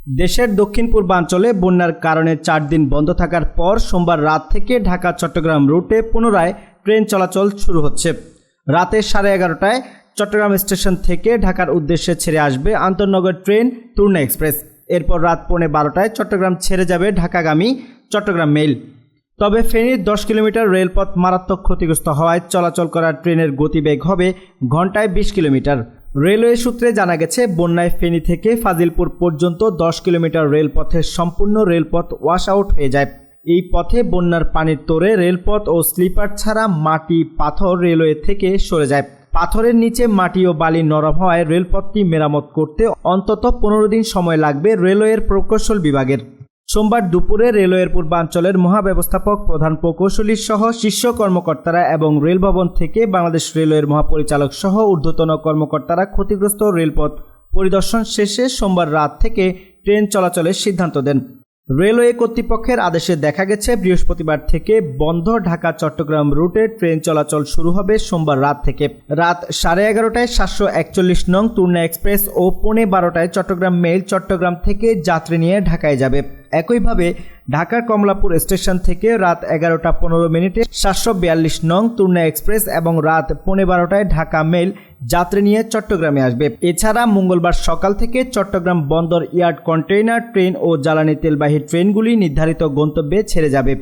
দেশের দক্ষিণ পূর্বাঞ্চলে বন্যার কারণে 4 দিন বন্ধ থাকার পর সোমবার রাত থেকে ঢাকা চট্টগ্রাম রুটে পুনরায় ট্রেন চলাচল শুরু হচ্ছে। রাতে 11:30টায় চট্টগ্রাম স্টেশন থেকে ঢাকার উদ্দেশ্যে ছেড়ে আসবে আন্তঃনগর ট্রেন তুর্না এক্সপ্রেস। এরপর রাত 11:45টায় চট্টগ্রাম ছেড়ে যাবে ঢাকাগামী চট্টগ্রাম মেইল। তবে ফেনীর 10 কিলোমিটার রেলপথ মারাত্মক ক্ষতিগ্রস্ত হওয়ায় চলাচল করা ট্রেনের গতিবেগ হবে ঘন্টায় 20 কিলোমিটার। রেলওয়ে সূত্রে জানা গেছে, বন্যায় ফেনী থেকে ফাজিলপুর পর্যন্ত 10 কিলোমিটার রেলপথের সম্পূর্ণ রেলপথ ওয়াশ আউট হয়ে যায়। এই পথে বন্যার পানির তোড়ে রেলপথ ও স্লিপার ছাড়া মাটি পাথর রেলওয়ে থেকে সরে যায়। পাথরের নিচে মাটি ও বালি নরম হওয়ায় রেলপথটি মেরামত করতে অন্তত 15 দিন সময় লাগবে রেলওয়ের প্রকৌশল বিভাগের। সোমবার দুপুরে রেলওয়ের পূর্বাঞ্চলের মহাব্যবস্থাপক, প্রধান প্রকৌশলী সহ শীর্ষ কর্মকর্তারা এবং রেলভবন থেকে বাংলাদেশ রেলওয়ের মহাপরিচালক সহ ঊর্ধ্বতন কর্মকর্তারা ক্ষতিগ্রস্ত রেলপথ পরিদর্শন শেষে সোমবার রাত থেকে ট্রেন চলাচলের সিদ্ধান্ত দেন। রেলওয়ে কর্তৃপক্ষের আদেশে দেখা গেছে, বৃহস্পতিবার থেকে বন্ধ ঢাকা চট্টগ্রাম রুটে ট্রেন চলাচল শুরু হবে সোমবার রাত থেকে। রাত 11:30টায় 741 নং তুর্না এক্সপ্রেস ও 12:15টায় চট্টগ্রাম মেইল চট্টগ্রাম থেকে যাত্রী নিয়ে ঢাকায় যাবে। একইভাবে ঢাকার কমলাপুর স্টেশন থেকে রাত 11:15 742 নং তুর্না এক্সপ্রেস এবং রাত 12:15টায় ঢাকা মেইল যাত্রী নিয়ে চট্টগ্রামে আসবে। এছাড়া মঙ্গলবার সকাল থেকে চট্টগ্রাম বন্দর ইয়ার্ড কন্টেইনার ট্রেন ও জ্বালানি তেলবাহী ট্রেনগুলি নির্ধারিত গন্তব্যে ছেড়ে যাবে।